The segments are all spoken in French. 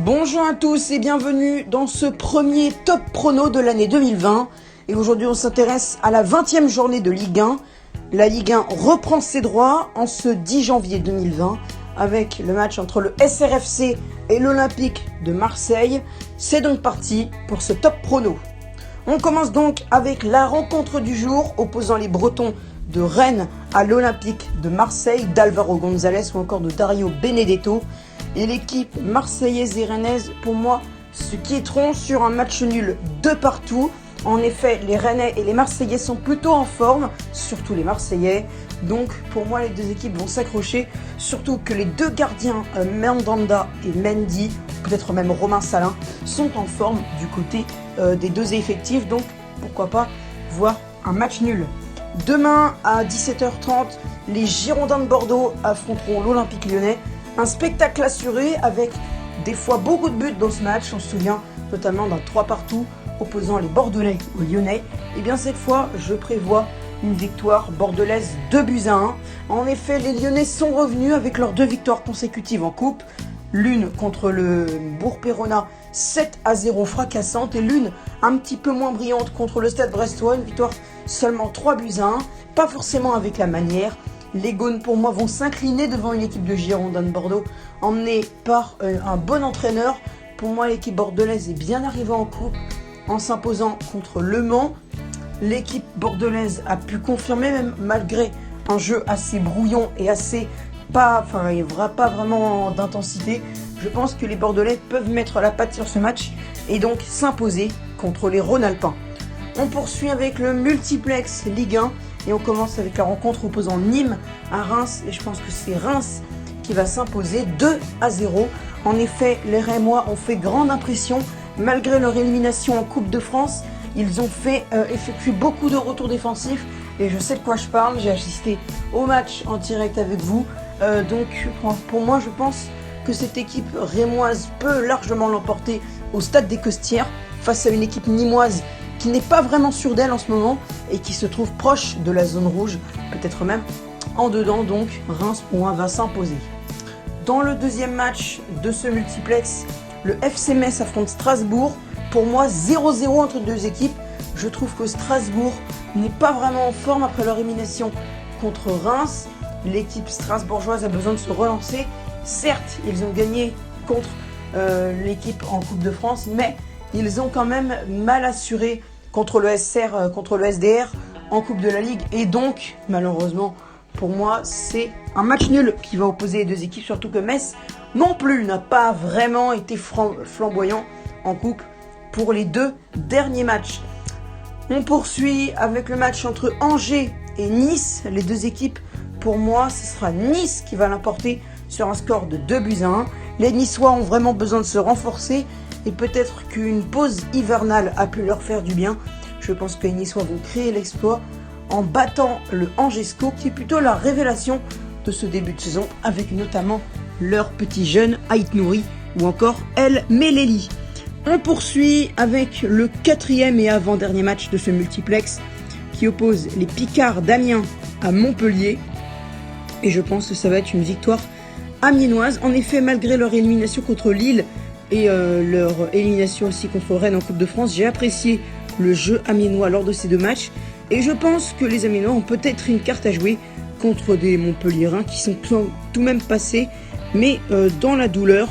Bonjour à tous et bienvenue dans ce premier top prono de l'année 2020. Et aujourd'hui on s'intéresse à la 20e journée de Ligue 1. La Ligue 1 reprend ses droits en ce 10 janvier 2020 avec le match entre le SRFC et l'Olympique de Marseille. C'est donc parti pour ce top prono. On commence donc avec la rencontre du jour opposant les Bretons de Rennes à l'Olympique de Marseille, d'Alvaro González ou encore de Dario Benedetto. Et l'équipe marseillaise et rennaise, pour moi, se quitteront sur un match nul de partout. En effet, les Rennais et les Marseillais sont plutôt en forme, surtout les Marseillais. Donc, pour moi, les deux équipes vont s'accrocher. Surtout que les deux gardiens, Mandanda et Mendy, peut-être même Romain Salin, sont en forme du côté des deux effectifs. Donc, pourquoi pas voir un match nul. Demain, à 17h30, les Girondins de Bordeaux affronteront l'Olympique lyonnais. Un spectacle assuré avec des fois beaucoup de buts dans ce match. On se souvient notamment d'un 3 partout opposant les Bordelais aux Lyonnais. Et bien cette fois, je prévois une victoire bordelaise 2-1. En effet, les Lyonnais sont revenus avec leurs 2 victoires consécutives en coupe. L'une contre le Bourg-Péronat 7-0 fracassante et l'une un petit peu moins brillante contre le Stade Brestois. Une victoire seulement 3-1. Pas forcément avec la manière. Les Gaunes, pour moi, vont s'incliner devant une équipe de Girondins de Bordeaux, emmenée par un bon entraîneur. Pour moi, l'équipe bordelaise est bien arrivée en coupe en s'imposant contre Le Mans. L'équipe bordelaise a pu confirmer, même malgré un jeu assez brouillon et il n'y aura pas vraiment d'intensité. Je pense que les Bordelais peuvent mettre la patte sur ce match et donc s'imposer contre les Rhône-Alpins. On poursuit avec le multiplex Ligue 1. Et on commence avec la rencontre opposant Nîmes à Reims. Et je pense que c'est Reims qui va s'imposer 2-0. En effet, les Rémois ont fait grande impression. Malgré leur élimination en Coupe de France, ils ont effectué beaucoup de retours défensifs. Et je sais de quoi je parle. J'ai assisté au match en direct avec vous. Donc pour moi, je pense que cette équipe rémoise peut largement l'emporter au Stade des Costières face à une équipe nîmoise qui n'est pas vraiment sûre d'elle en ce moment et qui se trouve proche de la zone rouge, peut-être même en dedans, donc Reims pour 1 va s'imposer. Dans le deuxième match de ce multiplex, le FC Metz affronte Strasbourg. Pour moi, 0-0 entre deux équipes. Je trouve que Strasbourg n'est pas vraiment en forme après leur élimination contre Reims. L'équipe strasbourgeoise a besoin de se relancer. Certes, ils ont gagné contre l'équipe en Coupe de France, mais ils ont quand même mal assuré contre le SDR en Coupe de la Ligue. Et donc, malheureusement, pour moi, c'est un match nul qui va opposer les deux équipes. Surtout que Metz, non plus, n'a pas vraiment été flamboyant en Coupe pour les 2 derniers matchs. On poursuit avec le match entre Angers et Nice. Les deux équipes, pour moi, ce sera Nice qui va l'emporter sur un score de 2-1. Les Niçois ont vraiment besoin de se renforcer. Et peut-être qu'une pause hivernale a pu leur faire du bien. Je pense que les Niçois vont créer l'exploit en battant le Angesco, qui est plutôt la révélation de ce début de saison, avec notamment leur petit jeune Ait Nouri ou encore El Meleli. On poursuit avec le 4e et avant-dernier match de ce multiplex qui oppose les Picards d'Amiens à Montpellier. Et je pense que ça va être une victoire amiénoise. En effet, malgré leur élimination contre Lille, et leur élimination aussi contre Rennes en Coupe de France, j'ai apprécié le jeu amiénois lors de ces 2 matchs et je pense que les Amiénois ont peut-être une carte à jouer contre des Montpelliérains qui sont tout de même passés, mais dans la douleur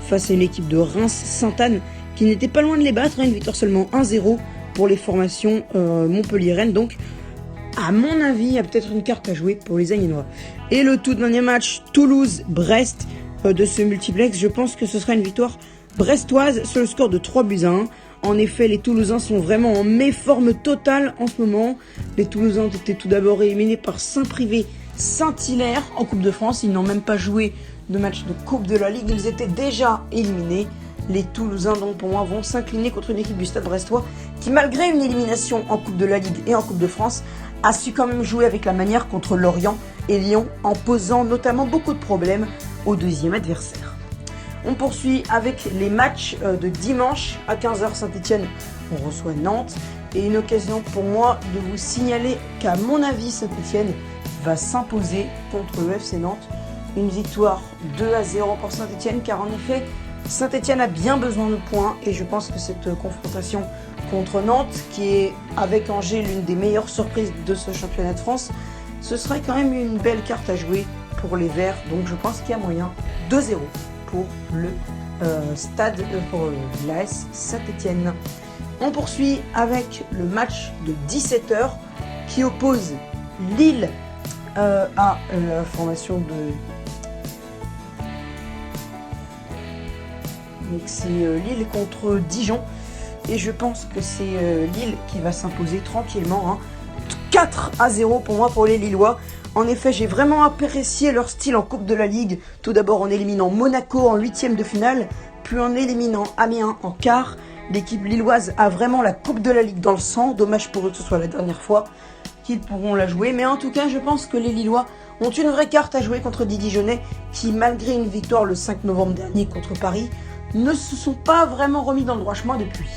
face à une équipe de Reims-Sainte-Anne qui n'était pas loin de les battre, une victoire seulement 1-0 pour les formations montpelliéraines. Donc à mon avis, il y a peut-être une carte à jouer pour les Amiénois. Et le tout dernier match, Toulouse-Brest de ce multiplex, je pense que ce sera une victoire brestoise sur le score de 3-1. En effet, les Toulousains sont vraiment en méforme totale en ce moment. Les Toulousains ont été tout d'abord éliminés par Saint-Privé Saint-Hilaire en Coupe de France. Ils n'ont même pas joué de match de Coupe de la Ligue. Ils étaient déjà éliminés. Les Toulousains, donc pour moi, vont s'incliner contre une équipe du Stade Brestois qui, malgré une élimination en Coupe de la Ligue et en Coupe de France, a su quand même jouer avec la manière contre Lorient et Lyon en posant notamment beaucoup de problèmes au deuxième adversaire. On poursuit avec les matchs de dimanche à 15h. Saint-Etienne, on reçoit Nantes. Et une occasion pour moi de vous signaler qu'à mon avis, Saint-Etienne va s'imposer contre le FC Nantes. Une victoire 2-0 pour Saint-Etienne, car en effet, Saint-Etienne a bien besoin de points et je pense que cette confrontation contre Nantes, qui est avec Angers l'une des meilleures surprises de ce championnat de France, ce serait quand même une belle carte à jouer pour les Verts. Donc je pense qu'il y a moyen 2-0 pour le stade, pour l'AS Saint-Etienne. On poursuit avec le match de 17h qui oppose Lille à la formation de... C'est Lille contre Dijon. Et je pense que c'est Lille qui va s'imposer tranquillement. 4-0 pour moi, pour les Lillois. En effet, j'ai vraiment apprécié leur style en Coupe de la Ligue. Tout d'abord en éliminant Monaco en 8e de finale, puis en éliminant Amiens en quart. L'équipe lilloise a vraiment la Coupe de la Ligue dans le sang. Dommage pour eux que ce soit la dernière fois qu'ils pourront la jouer. Mais en tout cas, je pense que les Lillois ont une vraie carte à jouer contre des Dijonais qui, malgré une victoire le 5 novembre dernier contre Paris, ne se sont pas vraiment remis dans le droit chemin depuis.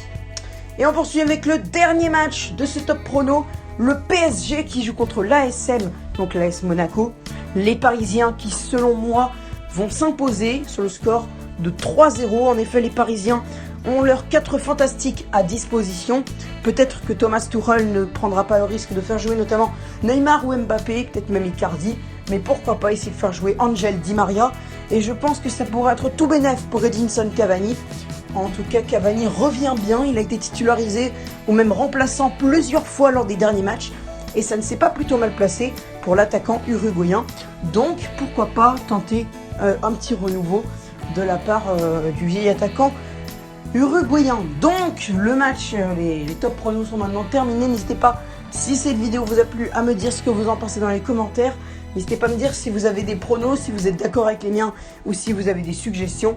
Et on poursuit avec le dernier match de ce top prono, le PSG qui joue contre l'ASM, donc l'AS Monaco. Les Parisiens qui, selon moi, vont s'imposer sur le score de 3-0. En effet, les Parisiens ont leurs 4 fantastiques à disposition. Peut-être que Thomas Tuchel ne prendra pas le risque de faire jouer notamment Neymar ou Mbappé, peut-être même Icardi. Mais pourquoi pas essayer de faire jouer Angel Di Maria. Et je pense que ça pourrait être tout bénef pour Edinson Cavani. En tout cas, Cavani revient bien. Il a été titularisé ou même remplaçant plusieurs fois lors des derniers matchs. Et ça ne s'est pas plutôt mal placé pour l'attaquant uruguayen. Donc, pourquoi pas tenter un petit renouveau de la part du vieil attaquant uruguayen. Donc, le match, les top pronos sont maintenant terminés. N'hésitez pas, si cette vidéo vous a plu, à me dire ce que vous en pensez dans les commentaires. N'hésitez pas à me dire si vous avez des pronos, si vous êtes d'accord avec les miens ou si vous avez des suggestions.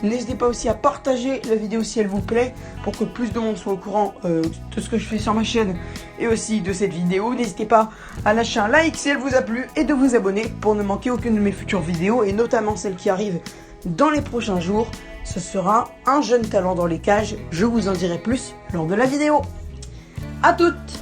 N'hésitez pas aussi à partager la vidéo si elle vous plaît pour que plus de monde soit au courant de ce que je fais sur ma chaîne et aussi de cette vidéo. N'hésitez pas à lâcher un like si elle vous a plu et de vous abonner pour ne manquer aucune de mes futures vidéos et notamment celle qui arrive dans les prochains jours. Ce sera un jeune talent dans les cages. Je vous en dirai plus lors de la vidéo. À toutes!